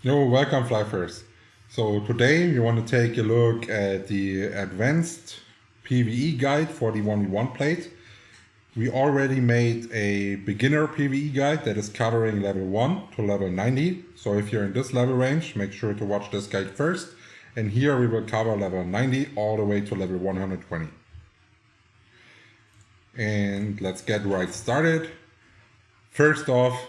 Yo, welcome Flyffers. So today we want to take a look at the advanced PvE guide for the 1v1 plate. We already made a beginner PvE guide that is covering level 1 to level 90. So if you're in this level range, make sure to watch this guide first. And here we will cover level 90 all the way to level 120. And let's get right started. First off,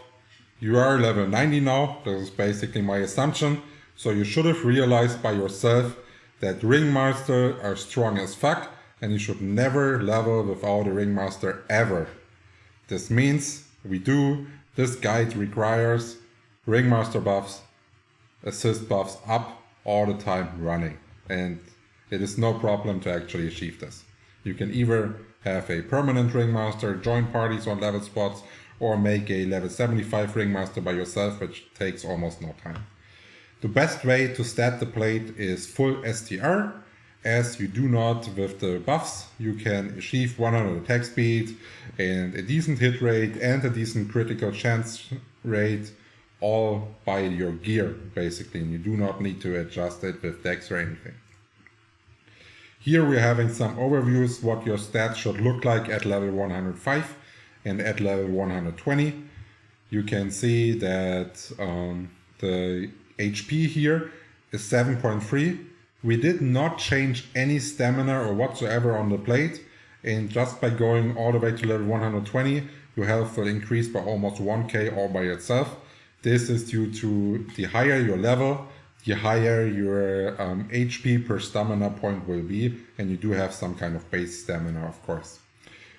you are level 90 now, this is basically my assumption, so you should have realized by yourself that Ringmaster are strong as fuck and you should never level without a Ringmaster ever. This means this guide requires Ringmaster buffs, assist buffs up all the time running, and it is no problem to actually achieve this. You can either have a permanent Ringmaster, join parties on level spots, or make a level 75 Ringmaster by yourself, which takes almost no time. The best way to stat the plate is full STR, as you do not with the buffs. You can achieve 100 attack speed and a decent hit rate and a decent critical chance rate all by your gear basically, and you do not need to adjust it with dex or anything. Here we're having some overviews what your stats should look like at level 105 and at level 120. You can see that the HP here is 7.3. We did not change any stamina or whatsoever on the plate, and just by going all the way to level 120, your health will increase by almost 1k all by itself. This is due to the higher your level, the higher your HP per stamina point will be, and you do have some kind of base stamina, of course.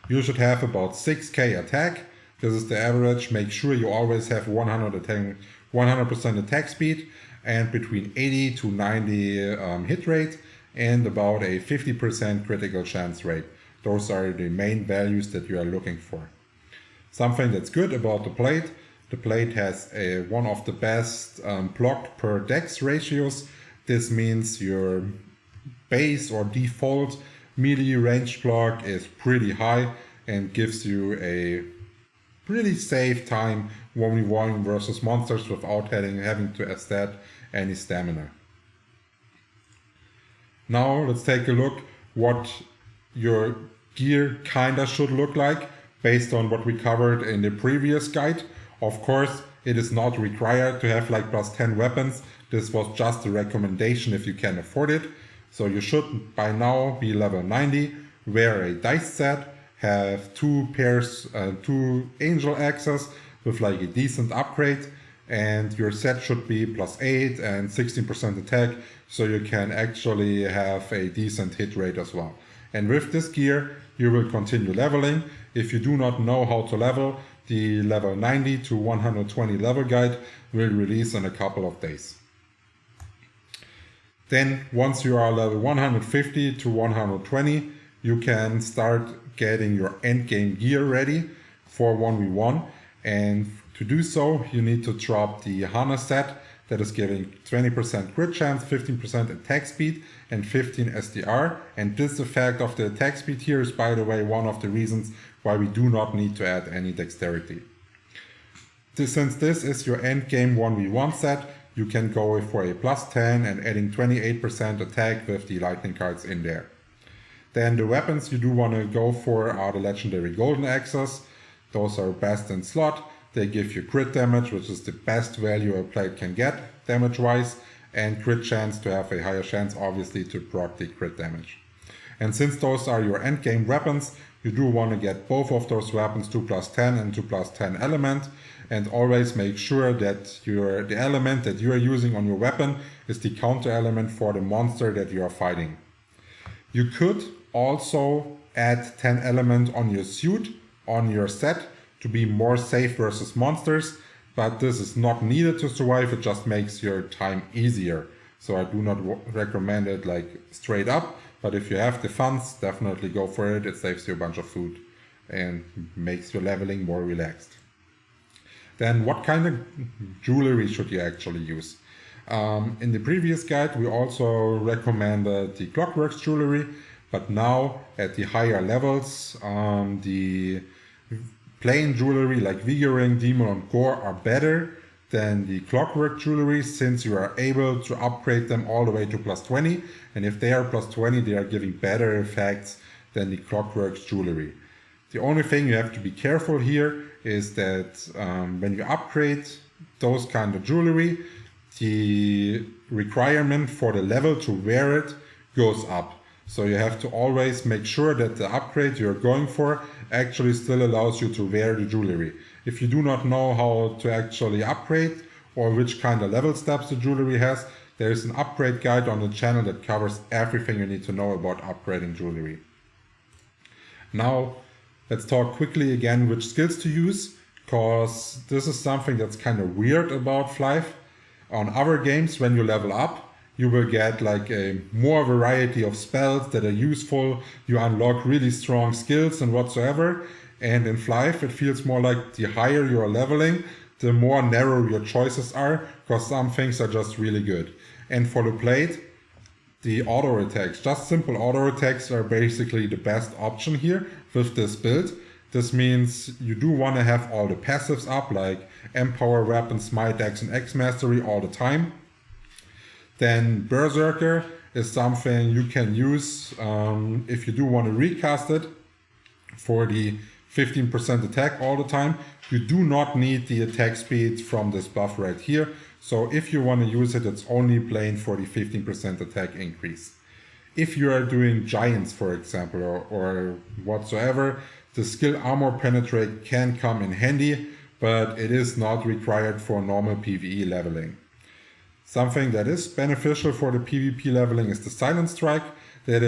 You should have about 6k attack. This is the average. Make sure you always have 100% attack speed and between 80 to 90 hit rate and about a 50% critical chance rate. Those are the main values that you are looking for. Something that's good about the plate has one of the best block per dex ratios. This means your base or default melee range block is pretty high and gives you a pretty safe time 1v1 versus monsters without having to stat any stamina. Now let's take a look what your gear kinda should look like based on what we covered in the previous guide. Of course, it is not required to have like plus 10 weapons. This was just a recommendation if you can afford it. So you should by now be level 90, wear a dice set, have two angel axes with like a decent upgrade, and your set should be plus 8 and 16% attack, so you can actually have a decent hit rate as well. And with this gear, you will continue leveling. If you do not know how to level, the level 90 to 120 level guide will release in a couple of days. Then once you are level 150 to 120, you can start getting your endgame gear ready for 1v1. And to do so, you need to drop the harness set that is giving 20% crit chance, 15% attack speed, and 15 SDR. And this effect of the attack speed here is, by the way, one of the reasons why we do not need to add any dexterity. Since this is your endgame 1v1 set, you can go for a plus 10 and adding 28% attack with the lightning cards in there. Then the weapons you do want to go for are the legendary golden axes. Those are best in slot. They give you crit damage, which is the best value a plate can get damage wise, and crit chance to have a higher chance obviously to proc the crit damage. And since those are your endgame weapons, you do want to get both of those weapons 2+10 and 2+10 element, and always make sure that the element that you are using on your weapon is the counter element for the monster that you are fighting. You could also add 10 element on your suit, on your set, to be more safe versus monsters, but this is not needed to survive, it just makes your time easier. So I do not recommend it like straight up, but if you have the funds, definitely go for it. It saves you a bunch of food and makes your leveling more relaxed. Then what kind of jewelry should you actually use? In the previous guide, we also recommended the Clockworks jewelry, but now at the higher levels, the plain jewelry like Vigor Ring, Demon, and Gore are better than the Clockwork jewelry, since you are able to upgrade them all the way to +20, and if they are +20 they are giving better effects than the Clockwork jewelry. The only thing you have to be careful here is that when you upgrade those kind of jewelry, the requirement for the level to wear it goes up. So you have to always make sure that the upgrade you're going for actually still allows you to wear the jewelry. If you do not know how to actually upgrade or which kind of level steps the jewelry has, there is an upgrade guide on the channel that covers everything you need to know about upgrading jewelry. Now let's talk quickly again which skills to use, because this is something that's kind of weird about Flyff. On other games, when you level up, you will get like a more variety of spells that are useful. You unlock really strong skills and whatsoever. And in Flyff, it feels more like the higher you are leveling, the more narrow your choices are, because some things are just really good. And for the plate, the auto attacks, just simple auto attacks, are basically the best option here with this build. This means you do want to have all the passives up, like Empower, Weapon, Smite, Axe, and X Mastery all the time. Then Berserker is something you can use if you do want to recast it for the 15% attack all the time. You do not need the attack speed from this buff right here. So if you want to use it, it's only plain for the 15% attack increase. If you are doing giants, for example, or whatsoever, the skill Armor Penetrate can come in handy, but it is not required for normal PvE leveling. Something that is beneficial for the PvP leveling is the Silent Strike, that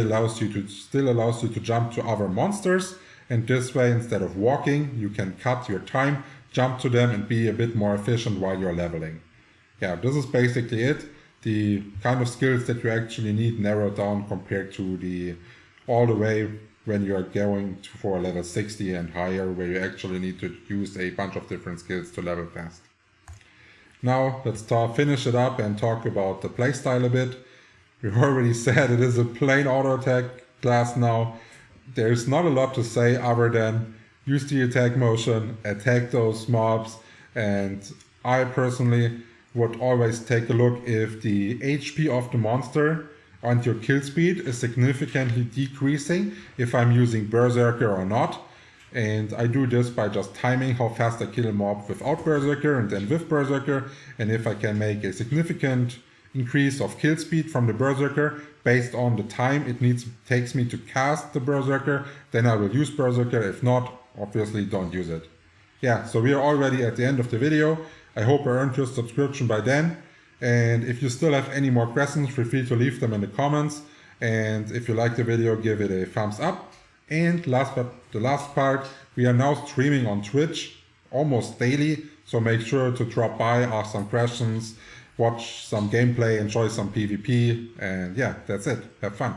still allows you to jump to other monsters, and this way, instead of walking, you can cut your time, jump to them, and be a bit more efficient while you're leveling. Yeah, this is basically it. The kind of skills that you actually need narrowed down compared to the all the way when you're going for level 60 and higher, where you actually need to use a bunch of different skills to level fast. Now let's finish it up and talk about the playstyle a bit. We've already said it is a plain auto attack class now. There's not a lot to say other than use the attack motion, attack those mobs, and I personally would always take a look if the HP of the monster and your kill speed is significantly decreasing, if I'm using Berserker or not. And I do this by just timing how fast I kill a mob without Berserker and then with Berserker. And if I can make a significant increase of kill speed from the Berserker based on the time it takes me to cast the Berserker, then I will use Berserker. If not, obviously don't use it. Yeah, so we are already at the end of the video. I hope I earned your subscription by then. And if you still have any more questions, feel free to leave them in the comments. And if you like the video, give it a thumbs up. And last but the last part, we are now streaming on Twitch almost daily. So make sure to drop by, ask some questions, watch some gameplay, enjoy some PvP. And yeah, that's it. Have fun.